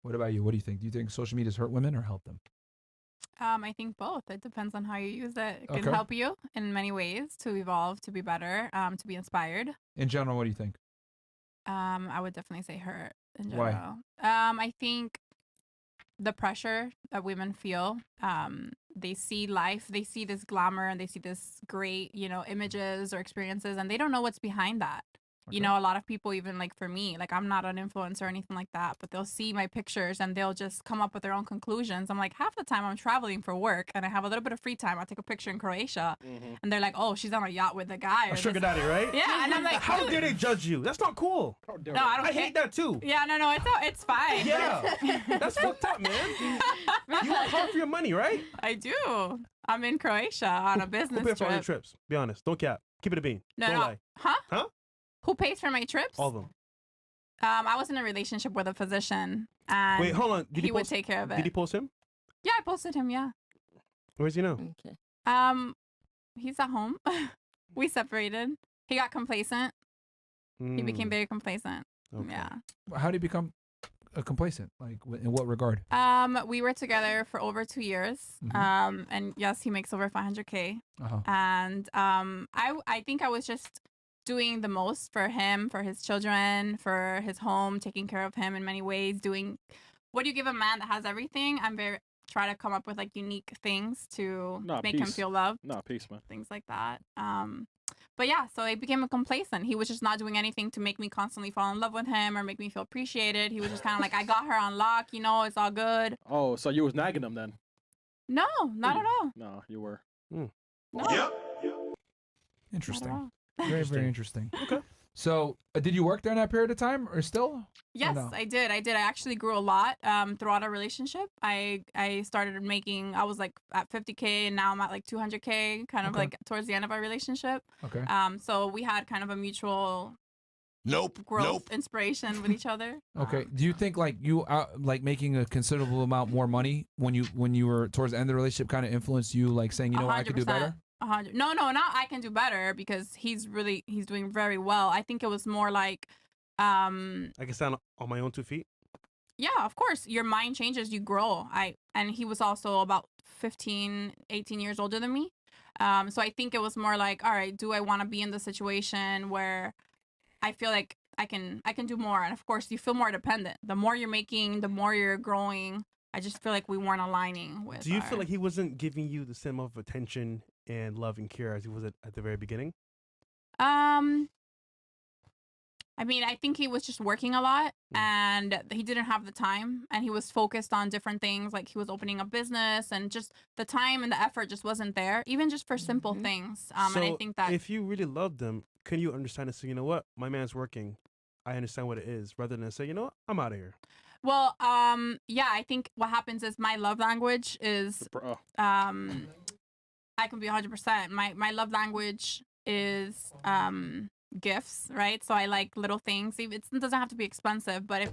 What about you? What do you think? Do you think social media's hurt women or help them? I think both. It depends on how you use it. It can Okay. help you in many ways to evolve, to be better, to be inspired. In general, what do you think? I would definitely say hurt in Why? general. I think the pressure that women feel, they see life, they see this glamour and they see this great, images or experiences, and they don't know what's behind that. Okay. A lot of people, even like for me, like I'm not an influencer or anything like that, but they'll see my pictures and they'll just come up with their own conclusions. I'm like, half the time I'm traveling for work and I have a little bit of free time. I take a picture in Croatia and they're like, oh, she's on a yacht with a guy. A sugar daddy, right? Yeah, and I'm like, how dare they judge you? That's not cool. No, I don't I hate that too. Yeah, no, it's fine. Yeah, that's fucked up, man. You work hard for your money, right? I do. I'm in Croatia on a business Who paid for all your trip. trips? Be honest. Don't cap. Keep it a bean. Don't No. lie. Huh? Who pays for my trips? All of them. I was in a relationship with a physician, and Wait, hold on. Did he would post, take care of it. Did he post him? Yeah, I posted him. Yeah. Where's he now? Okay. He's at home. We separated. He got complacent. He became very complacent. Okay. Yeah. How do you become complacent? Like, in what regard? We were together for over 2 years. Mhm. And yes, he makes over 500K. Uh-huh. And I think I was just doing the most for him, for his children, for his home, taking care of him in many ways, doing what do you give a man that has everything? Try to come up with like unique things to make him feel loved. No, peace, man. Things like that. But yeah, so I became complacent. He was just not doing anything to make me constantly fall in love with him or make me feel appreciated. He was just kind of like, I got her on lock, it's all good. Oh, so you was nagging him then? No, not at all. No, you were. No. Interesting. Very, very interesting. Okay. So, did you work there in that period of time, or still? Yes, no? I did. I actually grew a lot throughout our relationship. I started making, I was like at 50K and now I'm at like 200K, kind of like towards the end of our relationship. Okay. So we had kind of a mutual growth, inspiration with each other. Okay. Do you think like you like making a considerable amount more money when you were towards the end of the relationship kind of influeed you, like saying, what, I could do better? 100. No, not I can do better because he's doing very well. I think it was more like, I can stand on my own 2 feet. yeah, of course, your mind changes, you grow. And he was also about 15, 18 years older than me. So I think it was more like, all right, do I want to be in the situation where I feel like I can do more? And of course, you feel more dependent. The more you're making, the more you're growing. I just feel like we weren't aligning with. Do you feel like he wasn't giving you the same amount of attention and love and care as he was at the very beginning? I mean, I think he was just working a lot and he didn't have the time and he was focused on different things. Like he was opening a business and just the time and the effort just wasn't there, even just for simple things. So and I think that if you really loved them, can you understand and say, you know what, my man's working, I understand what it is, rather than say, you know what, I'm out of here. well, yeah, I think what happens is my love language is, I can be 100%. My love language is, gifts, right? So I like little things. It doesn't have to be expensive, but if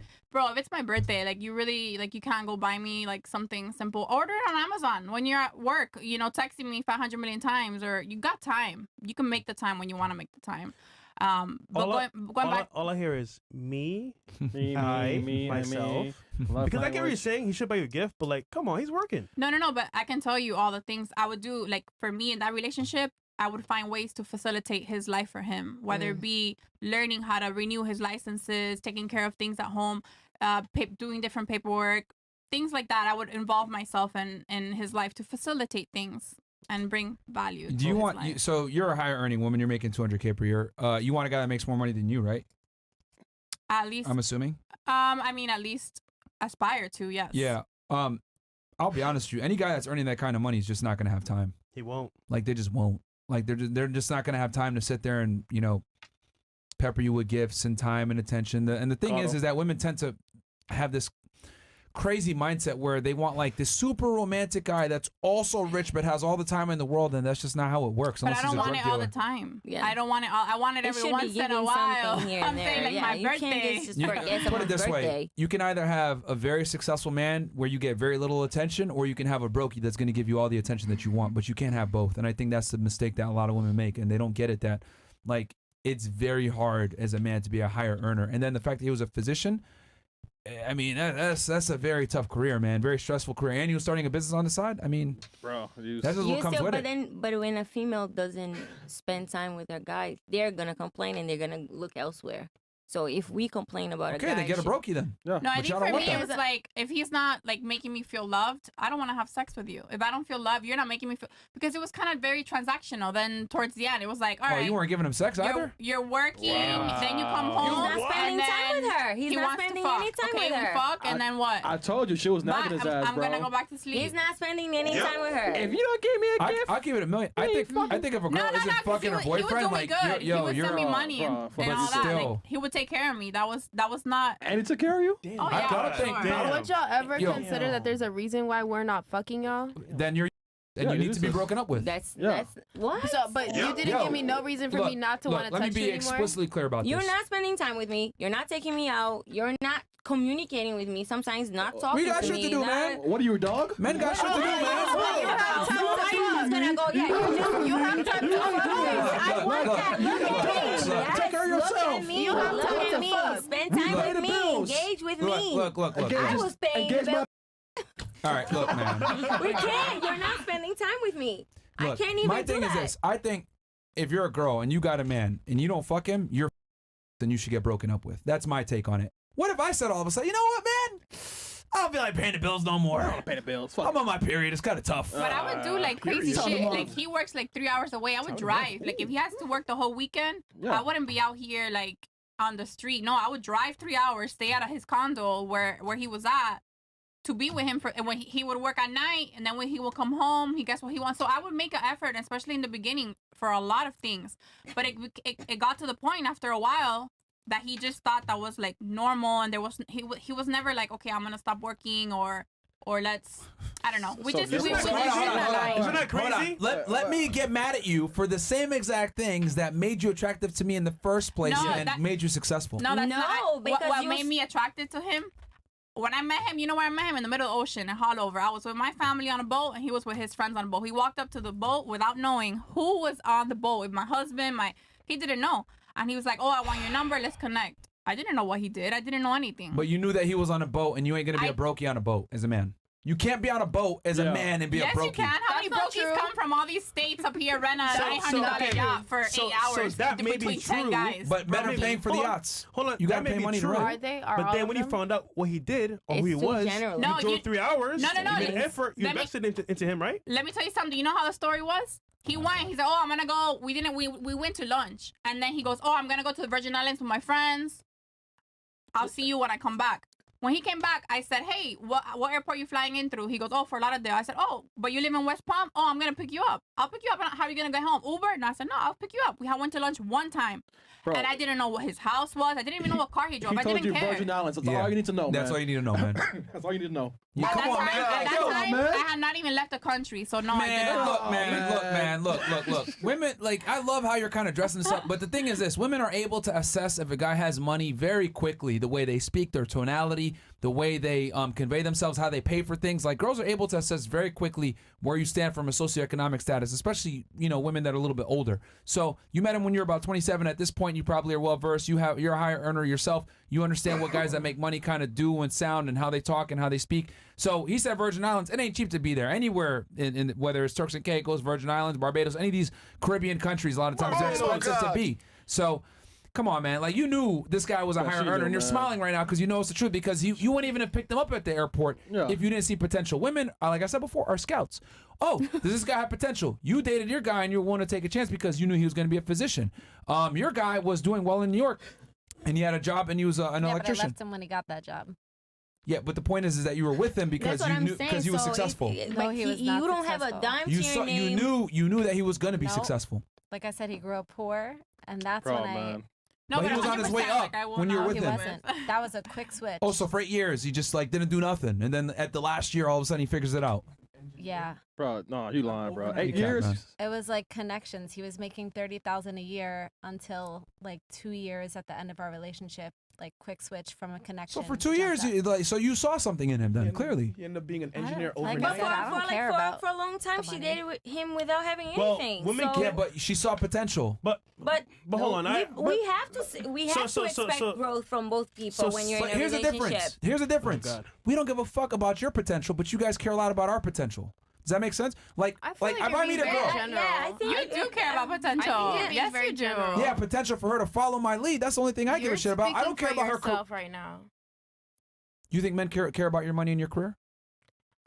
it's my birthday, like you really, like you can't go buy me like something simple. Order it on Amazon when you're at work, texting me 500 million times, or you got time. You can make the time when you want to make the time. But going back, all I hear is me, me, myself. Because I get what you're saying. He should buy you a gift, but like, come on, he's working. No, but I can tell you all the things I would do. Like for me in that relationship, I would find ways to facilitate his life for him, whether it be learning how to renew his licenses, taking care of things at home, doing different paperwork, things like that. I would involve myself in his life to facilitate things and bring value. Do you want, so you're a higher earning woman, you're making 200K per year. You want a guy that makes more money than you, right? At least. I'm assuming. I mean, at least aspire to, yes. Yeah. I'll be honest with you. Any guy that's earning that kind of money is just not going to have time. He won't. Like, they just won't. Like, they're just not going to have time to sit there and, pepper you with gifts and time and attention. And the thing is that women tend to have this crazy mindset where they want like this super romantic guy that's also rich but has all the time in the world, and that's just not how it works. But I don't want it all the time. Yeah. I don't want it all. I want it every once in a while. I'm saying like my birthday. Put it this way. You can either have a very successful man where you get very little attention, or you can have a brokey that's going to give you all the attention that you want, but you can't have both. And I think that's the mistake that a lot of women make, and they don't get it, that like it's very hard as a man to be a higher earner. And then the fact that he was a physician, I mean, that's a very tough career, man. Very stressful career. And you were starting a business on the side. I mean, bro, that's just what comes with it. But when a female doesn't spend time with her guy, they're gonna complain and they're gonna look elsewhere. So if we complain about a guy, they get a brokey then. Yeah. No, I think for me it was like, if he's not like making me feel loved, I don't want to have sex with you. If I don't feel loved, you're not making me feel, because it was kind of very transactional. Then towards the end, it was like, all right, you weren't giving him sex either. You're working, then you come home. He's not spending time with her. He's not spending any time with her. We fuck, and then what? I told you she was nagging his ass, I'm bro. gonna go back to sleep. He's not spending any time with her. If you don't give me a gift, I'll give it a million. I think if a girl isn't fucking her boyfriend, like, he would send me money and all that. Like, he would take care of me. That was not. And he took care of you? Damn. Oh, yeah, I gotta think. But would y'all ever consider that there's a reason why we're not fucking y'all? Then you need to be broken up with. That's what? So, but you didn't give me no reason for me not to want to touch you anymore. Let me be explicitly clear about this. You're not spending time with me. You're not taking me out. You're not communicating with me. Sometimes not talking to me. We got shit to do, man. What are you, a dog? Men got shit to do, man. You have time to Take care of yourself. You have time to fuck. Spend time with me. Engage with me. Look. I was paying the bill. All right, look, man. We can't. You're not spending time with me. Look, I can't even my thing is this. I think if you're a girl and you got a man and you don't fuck him, then you should get broken up with. That's my take on it. What if I said all of a sudden, you know what, man? I don't feel like paying the bills no more. I don't pay the bills. I'm on my period. It's kind of tough. But I would do like crazy shit. Like he works like 3 hours away. I would drive. Like if he has to work the whole weekend, I wouldn't be out here like on the street. No, I would drive 3 hours, stay out of his condo where he was at, to be with him and when he would work at night, and then when he will come home, he gets what he wants. So I would make an effort, especially in the beginning, for a lot of things. But it got to the point after a while that he just thought that was like normal, and he was never like, okay, I'm gonna stop working or let's, I don't know. We were Isn't that crazy? Let me get mad at you for the same exact things that made you attractive to me in the first place made you successful. No, that's not. because what made me attracted to him? When I met him, you know where I met him? In the middle of the ocean in Rollo. I was with my family on a boat, and he was with his friends on a boat. He walked up to the boat without knowing who was on the boat. With my husband, he didn't know. And he was like, oh, I want your number. Let's connect. I didn't know what he did. I didn't know anything. But you knew that he was on a boat, and you ain't going to be a brokey on a boat as a man. You can't be on a boat as a man and be a brokey. Yes, you can. How many brokies come from all these states up here, rent a $900 yacht for 8 hours between 10 guys? But men are paying for the yachts. Hold on. You got to pay money to rent. Are they? But then when you found out what he did or who he was, you drove 3 hours. No. You made effort. You invested into him, right? Let me tell you something. You know how the story was? He went. He said, "Oh, I'm gonna go." We went to lunch, and then he goes, "Oh, I'm gonna go to the Virgin Islands with my friends. I'll see you when I come back." When he came back, I said, "Hey, what airport you flying in through?" He goes, "Oh, Fort Lauderdale." I said, "Oh, but you live in West Palm? Oh, I'm gonna pick you up. I'll pick you up. How are you gonna get home? Uber?" And I said, "No, I'll pick you up." We went to lunch one time, and I didn't know what his house was. I didn't even know what car he drove. I didn't care. Virgin Islands. That's all you need to know. That's all you need to know, man. That's all you need to know. Come on, man. At that time, I had not even left the country, so no, I didn't. Look. Women, like, I love how you're kind of dressing this up, but the thing is this: women are able to assess if a guy has money very quickly. The way they speak, their tonality, the way they convey themselves, how they pay for things. Like, girls are able to assess very quickly where you stand from a socioeconomic status, especially, women that are a little bit older. So you met him when you're about 27. At this point, you probably are well versed. You're a higher earner yourself. You understand what guys that make money kind of do and sound and how they talk and how they speak. So he said Virgin Islands. It ain't cheap to be there. Anywhere, in whether it's Turks and Caicos, Virgin Islands, Barbados, any of these Caribbean countries, a lot of times they're expensive to be. So come on, man. Like, you knew this guy was a higher earner, and you're smiling right now because you know it's the truth, because you wouldn't even have picked him up at the airport if you didn't see potential. Women, like I said before, are scouts. Oh, does this guy have potential? You dated your guy, and you want to take a chance because you knew he was going to be a physician. Your guy was doing well in New York, and he had a job, and he was an electrician. But I left him when he got that job. Yeah, but the point is that you were with him because you knew he was successful. No, he was not You don't have a dime to your name. You knew that he was going to be successful. Like I said, he grew up poor, and that's when No, but he was on his way up when you were with him. He wasn't. That was a quick switch. Oh, so for 8 years, he just didn't do nothing. And then at the last year, all of a sudden, he figures it out. Yeah. Bro, no, you lying, bro. 8 years? It was like connections. He was making $30,000 a year until like 2 years at the end of our relationship. like quick switch from a connection. So for 2 years, so you saw something in him then, clearly. He ended up being an engineer like But I said, overnight. I don't care about for a long time, the she money. dated with him without having Well, anything. women so, Yeah, but she saw potential. But hold on. we have to expect growth from both people when you're But in a here's the relationship. difference. Here's the difference. God. We don't give a fuck about your potential, but you guys care a lot about our potential. Does that make sense? Like I feel like if you're I meet a being girl, very general. Yeah, I think You do care about potential. I think you're Yes, very you do. general. yeah, potential for her to follow my lead. That's the only thing I give You're a shit about. I don't speaking care for about her career. yourself right now. You think men care about your money and your career?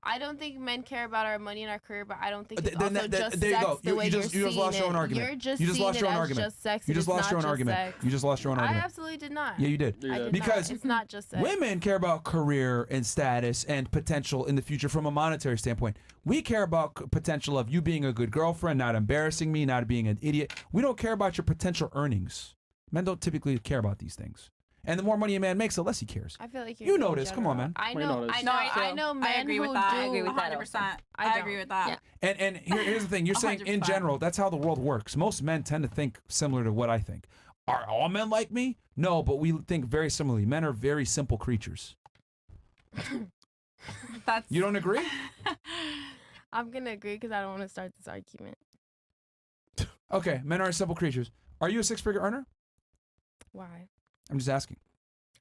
I don't think men care about our money and our career, but I don't think Th- it's then also that- just there you sex go. the You way just you're lost your own seeing it. argument. You're just You just seeing lost your own it as argument. just sex. You and just it's lost your not own just argument. sex. You just lost your own I argument. absolutely did not. Yeah, you did. Yeah, I did Because not. It's not just sex. Women care about career and status and potential in the future from a monetary standpoint. We care about potential of you being a good girlfriend, not embarrassing me, not being an idiot. We don't care about your potential earnings. Men don't typically care about these things. And the more money a man makes, the less he cares. I feel like You you're know being this. Come on, general. man. I Well, you know. know this. I No, know. I I do. know men I agree who with that. I agree with that 100%. I I don't. agree with that. Yeah. And here's the thing. You're saying in 100%. general, that's how the world works. Most men tend to think similar to what I think. Are all men like me? No, but we think very similarly. Men are very simple creatures. That's You don't agree? I'm gonna agree because I don't want to start this argument. Okay, men are simple creatures. Are you a six-figure earner? Why? I'm just asking.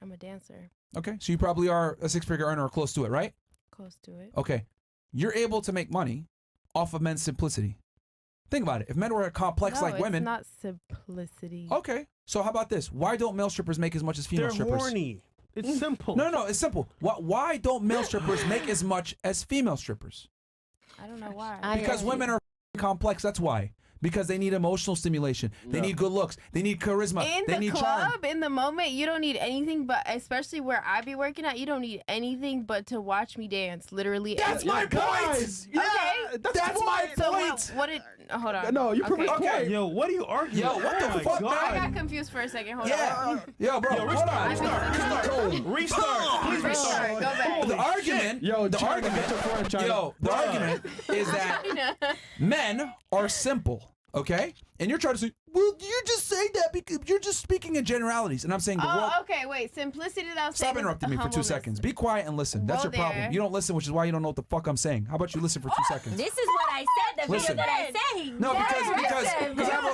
I'm a dancer. Okay, so you probably are a six-figure earner or close to it, right? Close to it. Okay, you're able to make money off of men's simplicity. Think about it. If men were complex No, like women, it's not simplicity. okay. So how about this? Why don't male strippers make as much as female they're strippers? horny. It's simple. No, it's simple. Why don't male strippers make as much as female strippers? I don't know why. Because women are complex. That's why. Because they need emotional stimulation. They Yeah. need good looks. They need charisma. in they the need club, charm. in the moment, you don't need anything but, especially where I be working at, you don't need anything but to watch me dance. Literally. That's every- my Guys, point. yeah, That's my So point. what did? Hold on. No, you proved Okay. my point. Okay. Yo, what are you arguing? Yo, what the Oh my fuck, God. I got confused for a second. Hold Yeah. on. Yo, bro. Hold on. Restart. Please Restart. restart. Go back. The argument. Yo, the China, argument. get your foreign China. Yo, the argument is that men are simple. Okay, and you're trying to say, well, you're just saying that because you're just speaking in generalities, and I'm saying the world. Oh, okay. Wait. Simplicity. That was Stop interrupting me for 2 seconds. Be quiet and listen. That's Whoa your problem. there. You don't listen, which is why you don't know what the fuck I'm saying. How about you listen for 2 seconds? This is what I said. The Listen. video that I said. No, because I have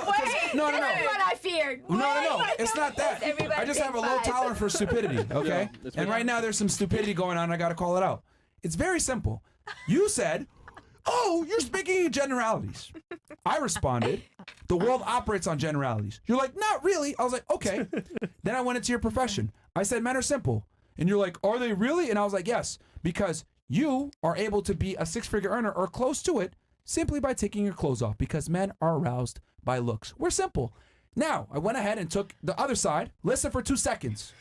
a, no. That's what I feared. No. It's not that. Everybody I just have a low thinks tolerance for stupidity, okay? Yeah, it's And me. right now there's some stupidity going on. I got to call it out. It's very simple. You said, oh, you're speaking in generalities. I responded, the world operates on generalities. You're like, not really. I was like, okay. Then I went into your profession. I said, men are simple. And you're like, are they really? And I was like, yes, because you are able to be a six-figure earner or close to it simply by taking your clothes off, because men are aroused by looks. We're simple. Now, I went ahead and took the other side. Listen for 2 seconds.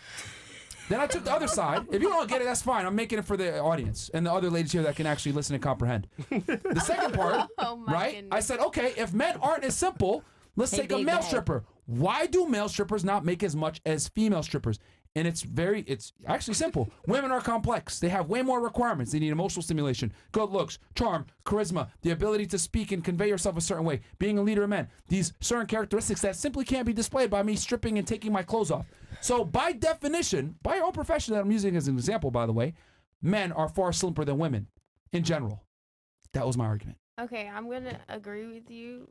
Then I took the other side. If you don't get it, that's fine. I'm making it for the audience and the other ladies here that can actually listen and comprehend. The second part, Oh my right? goodness. I said, okay, if men aren't as simple, let's Hey, take a big male bag. stripper. Why do male strippers not make as much as female strippers? And it's actually simple. Women are complex. They have way more requirements. They need emotional stimulation, good looks, charm, charisma, the ability to speak and convey yourself a certain way, being a leader of men. These certain characteristics that simply can't be displayed by me stripping and taking my clothes off. So by definition, by your own profession that I'm using as an example, by the way, men are far simpler than women in general. That was my argument. Okay, I'm gonna agree with you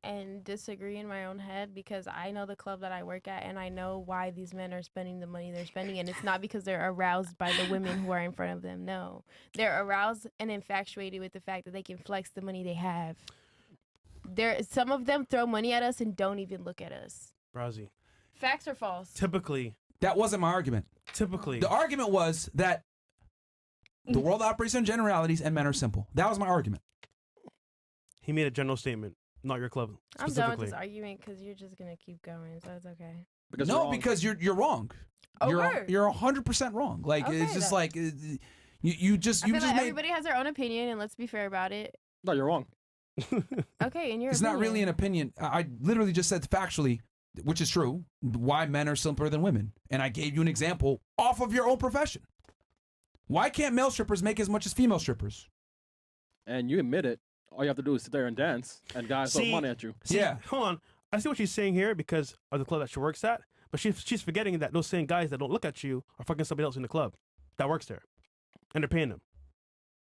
and disagree in my own head, because I know the club that I work at and I know why these men are spending the money they're spending, and it's not because they're aroused by the women who are in front of them. No, they're aroused and infatuated with the fact that they can flex the money they have. Some of them throw money at us and don't even look at us. Brazi. Facts or false? Typically. That wasn't my argument. The argument was that the world operates on generalities and men are simple. That was my argument. He made a general statement, not your club I'm done with specifically. this argument because you're just gonna keep going, so it's okay. Because No, you're wrong. because you're wrong. Oh, you're word. you're 100% wrong. Like Okay, it's just then. like you just I feel like made. everybody has their own opinion, and let's be fair about it. No, you're wrong. Okay, in your It's not really an opinion. I literally just said factually, which is true, why men are simpler than women, and I gave you an example off of your own profession. Why can't male strippers make as much as female strippers? And you admit it. All you have to do is sit there and dance, and guys throw See- money at you. See, Yeah. Hold on. I see what she's saying here because of the club that she works at. But she's forgetting that those same guys that don't look at you are fucking somebody else in the club that works there, and they're paying them.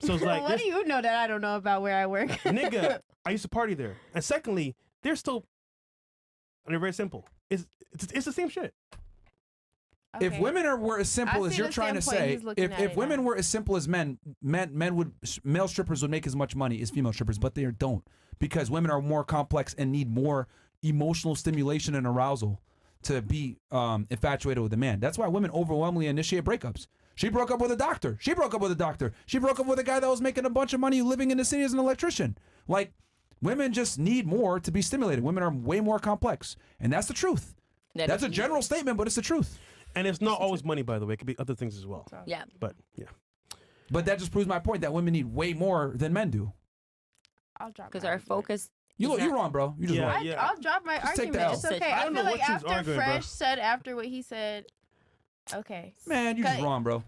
So it's like, what do you know that I don't know about where I work? nigga, I used to party there. And secondly, they're still, and they're very simple. It's the same shit. If Okay. women were as simple I as see you're the trying to standpoint say, he's looking at if it women now. were as simple as male strippers would make as much money as female strippers, but they don't, because women are more complex and need more emotional stimulation and arousal to be infatuated with a man. That's why women overwhelmingly initiate breakups. She broke up with a doctor. She broke up with a doctor. She broke up with a guy that was making a bunch of money living in the city as an electrician. Like, women just need more to be stimulated. Women are way more complex, and that's the truth. That's a general statement, but it's the truth. And it's not always money, by the way. It could be other things as well. Yeah. But yeah. But that just proves my point that women need way more than men do. I'll drop Because my our argument. focus. You're wrong, bro. You just Yeah, wrong. yeah. I'll drop my Just take the argument. L. It's okay. I I don't feel know like what you was after arguing, bro. Fresh said after what he said, okay. Man, you just Cut. wrong, bro.